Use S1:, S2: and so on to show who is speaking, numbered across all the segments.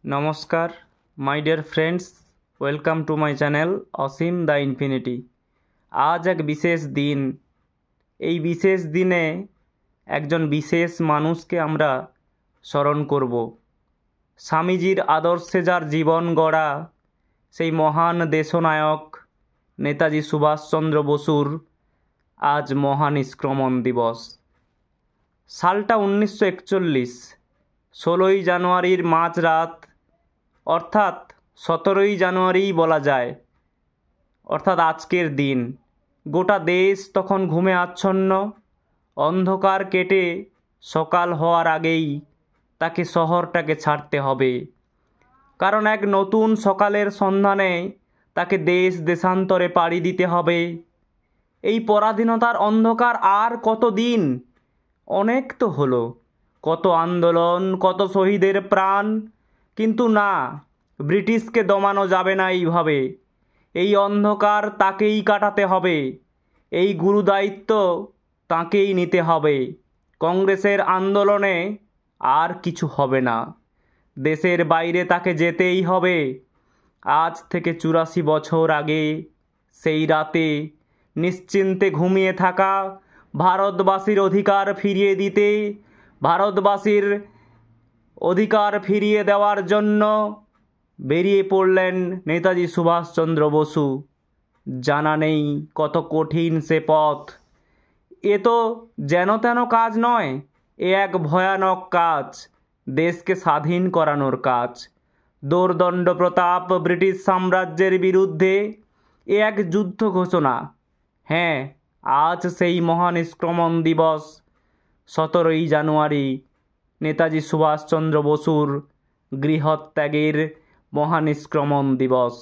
S1: নমস্কার my dear friends, welcome to my channel Asim the infinity. আজ এক বিশেষ দিন। এই বিশেষ দিনে একজন বিশেষ মানুষকে আমরা স্মরণ করব। স্বামীজির আদর্শে যার জীবন গড়া সেই মহান দেশনায়ক নেতাজি সুভাষচন্দ্র বসুর আজ মহানিষ্ক্রমণ দিবস। সালটা 1941, 16ই জানুয়ারির মাঝরাত, অর্থাৎ 17ই জানুয়ারিই বলা যায়, অর্থাৎ আজকের দিন। গোটা দেশ তখন ঘুমে আচ্ছন্ন। অন্ধকার কেটে সকাল হওয়ার আগেই তাকে শহরটাকে ছাড়তে হবে, কারণ এক নতুন সকালের সন্ধানে তাকে দেশ দেশান্তরে পাড়ি দিতে হবে। এই পরাধীনতার অন্ধকার আর কত দিন? অনেক তো হলো, কত আন্দোলন, কত শহীদের প্রাণ, কিন্তু না, ব্রিটিশকে দমানো যাবে না এইভাবে। এই অন্ধকার তাকেই কাটাতে হবে, এই গুরুদায়িত্ব তাকেই নিতে হবে। কংগ্রেসের আন্দোলনে আর কিছু হবে না, দেশের বাইরে তাকে যেতেই হবে। আজ থেকে 84 বছর আগে সেই রাতে নিশ্চিন্তে ঘুমিয়ে থাকা ভারতবাসীর অধিকার ফিরিয়ে দিতে, ভারতবাসীর অধিকার ফিরিয়ে দেওয়ার জন্য বেরিয়ে পড়লেন নেতাজি সুভাষচন্দ্র বসু। জানা নেই কত কঠিন সে পথ। এ তো যেন তেন কাজ নয়, এ এক ভয়ানক কাজ, দেশকে স্বাধীন করানোর কাজ। দোর্দণ্ড প্রতাপ ব্রিটিশ সাম্রাজ্যের বিরুদ্ধে এ এক যুদ্ধ ঘোষণা। হ্যাঁ, আজ সেই মহানিষ্ক্রমণ দিবস, 17ই জানুয়ারি, নেতাজি সুভাষচন্দ্র বসুর গৃহত্যাগের মহানিষ্ক্রমণ দিবস।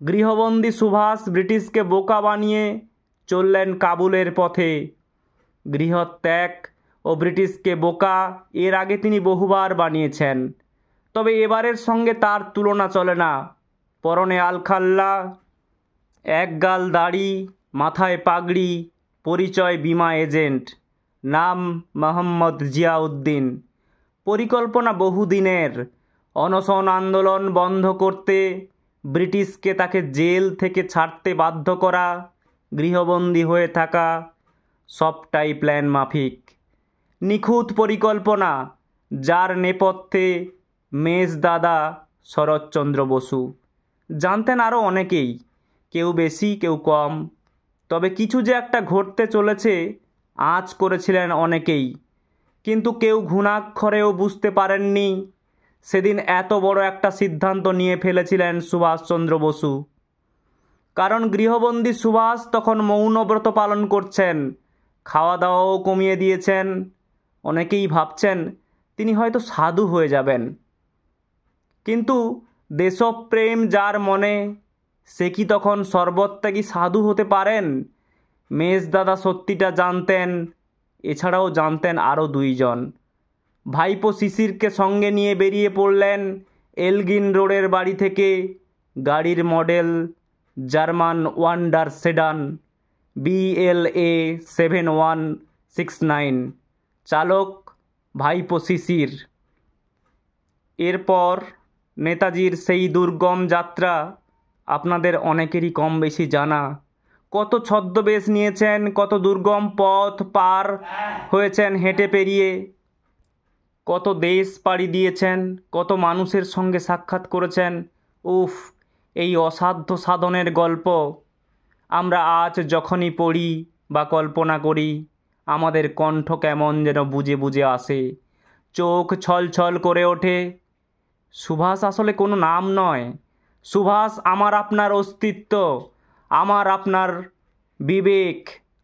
S1: গৃহবন্দী সুভাষ ব্রিটিশকে বোকা বানিয়ে চললেন কাবুলের পথে। গৃহত্যাগ ও ব্রিটিশকে বোকা এর আগে তিনি বহুবার বানিয়েছেন, তবে এবারের সঙ্গে তার তুলনা চলে না। পরনে আলখাল্লা, একগাল দাড়ি, মাথায় পাগড়ি, পরিচয় বিমা এজেন্ট, নাম মোহাম্মদ জিয়াউদ্দিন। পরিকল্পনা বহুদিনের, অনশন আন্দোলন বন্ধ করতে, ব্রিটিশকে তাকে জেল থেকে ছাড়তে বাধ্য করা, গৃহবন্দী হয়ে থাকা, সবটাই প্ল্যান মাফিক। নিখুঁত পরিকল্পনা, যার নেপথ্যে মেজদাদা শরৎচন্দ্র বসু। জানতেন আরও অনেকেই, কেউ বেশি কেউ কম, তবে কিছু যে একটা ঘটতে চলেছে আঁচ করেছিলেন অনেকেই, কিন্তু কেউ ঘুণাক্ষরেও বুঝতে পারেননি সেদিন এত বড় একটা সিদ্ধান্ত নিয়ে ফেলেছিলেন সুভাষচন্দ্র বসু। কারণ গৃহবন্দী সুভাষ তখন মৌনব্রত পালন করছেন, খাওয়া দাওয়াও কমিয়ে দিয়েছেন। অনেকেই ভাবছেন তিনি হয়তো সাধু হয়ে যাবেন, কিন্তু দেশপ্রেম যার মনে, সে কি তখন সর্বত্যাগী সাধু হতে পারেন? মেজদাদা সত্যিটা জানতেন, এছাড়াও জানতেন আরও দুইজন। ভাইপো শিশিরকে সঙ্গে নিয়ে বেরিয়ে পড়লেন এলগিন রোডের বাড়ি থেকে। গাড়ির model German wonder sedan BLA 7169, চালক ভাইপো শিশির। এরপর নেতাজির সেই দুর্গম যাত্রা আপনাদের অনেকেরই কম বেশি জানা। কত ছদ্মবেশ নিয়েছেন, কত দুর্গম পথ পার হয়েছেন হেঁটে পেরিয়ে, কত দেশ পাড়ি দিয়েছেন, কত মানুষের সঙ্গে সাক্ষাৎ করেছেন। উফ, এই অসাধ্য সাধনের গল্প আমরা আজ যখনই পড়ি বা কল্পনা করি, আমাদের কণ্ঠ কেমন যেন বুজে বুজে আসে, চোখ ছলছল করে ওঠে। সুভাষ আসলে কোনো নাম নয়, সুভাষ আমার আপনার অস্তিত্ব, আমার আপনার বিবেক,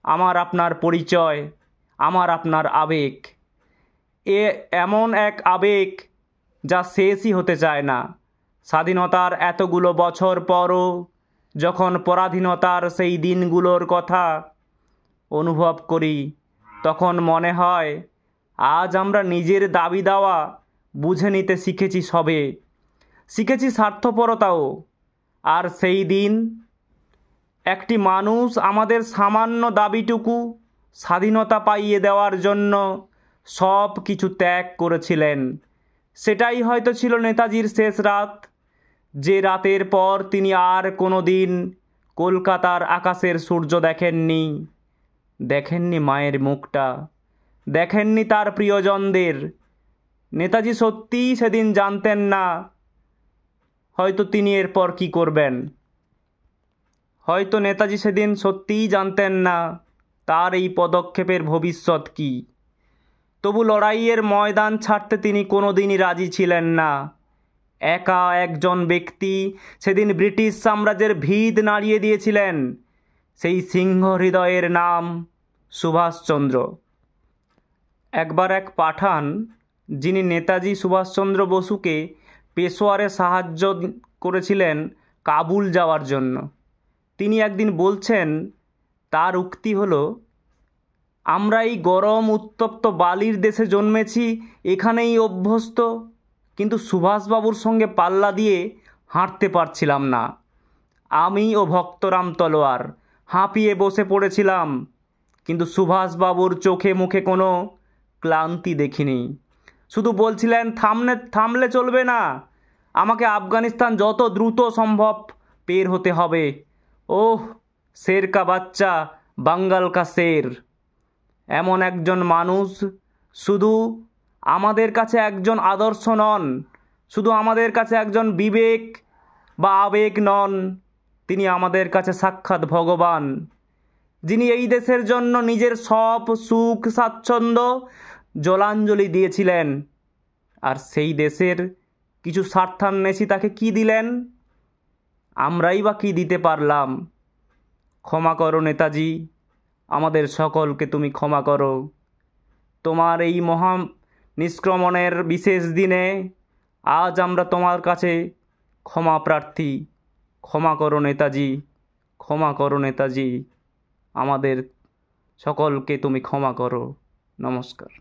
S1: আমার আপনার পরিচয়, আমার আপনার আবেগ। এ এমন এক আবেগ যা শেষই হতে চায় না। স্বাধীনতার এতগুলো বছর পরও যখন পরাধীনতার সেই দিনগুলোর কথা অনুভব করি, তখন মনে হয় আজ আমরা নিজের দাবি দাওয়া বুঝে নিতে শিখেছি, সবে শিখেছি স্বার্থপরতাও। আর সেই দিন একটি মানুষ আমাদের সামান্য দাবিটুকু স্বাধীনতা পাইয়ে দেওয়ার জন্য সব কিছু ত্যাগ করেছিলেন। সেটাই হয়তো ছিল নেতাজির শেষ রাত, যে রাতের পর তিনি আর কোনো দিন কলকাতার আকাশের সূর্য দেখেননি, দেখেননি মায়ের মুখটা, দেখেননি তার প্রিয়জনদের। নেতাজি সত্যিই সেদিন জানতেন না হয়তো তিনি এরপর কী করবেন। হয়তো নেতাজি সেদিন সত্যিই জানতেন না তার এই পদক্ষেপের ভবিষ্যৎ কী। তবু লড়াইয়ের ময়দান ছাড়তে তিনি কোনো দিনই রাজি ছিলেন না। একা একজন ব্যক্তি সেদিন ব্রিটিশ সাম্রাজ্যের ভিত নাড়িয়ে দিয়েছিলেন। সেই সিংহ হৃদয়ের নাম সুভাষচন্দ্র। একবার এক পাঠান, যিনি নেতাজি সুভাষচন্দ্র বসুকে পেশোয়ারে সাহায্য করেছিলেন কাবুল যাওয়ার জন্য, তিনি একদিন বলছেন, তার উক্তি হলো, আমরা এই গরম উত্তপ্ত বালির দেশে জন্মেছি, এখানেই অভ্যস্ত, কিন্তু সুভাষবাবুর সঙ্গে পাল্লা দিয়ে হাঁটতে পারছিলাম না। আমি ও ভক্তরাম তলোয়ার হাঁপিয়ে বসে পড়েছিলাম, কিন্তু সুভাষবাবুর চোখে মুখে কোনো ক্লান্তি দেখিনি। শুধু বলছিলেন, থামলে চলবে না, আমাকে আফগানিস্তান যত দ্রুত সম্ভব পের হতে হবে। ওহ, শের কা বাচ্চা, বাঙ্গাল কা শের। এমন একজন মানুষ শুধু আমাদের কাছে একজন আদর্শ নন, শুধু আমাদের কাছে একজন বিবেক বা আবেগ নন, তিনি আমাদের কাছে সাক্ষাৎ ভগবান, যিনি এই দেশের জন্য নিজের সব সুখ স্বাচ্ছন্দ্য জলাঞ্জলি দিয়েছিলেন। আর সেই দেশের কিছু স্বার্থান্বেষী তাকে কি দিলেন? আমরাই বা কী দিতে পারলাম? ক্ষমা করো নেতাজি, আমাদের সকলকে তুমি ক্ষমা করো। তোমার এই মহা নিষ্ক্রমণের বিশেষ দিনে আজ আমরা তোমার কাছে ক্ষমা প্রার্থী। ক্ষমা করো নেতাজি, ক্ষমা করো নেতাজি, আমাদের সকলকে তুমি ক্ষমা করো। নমস্কার।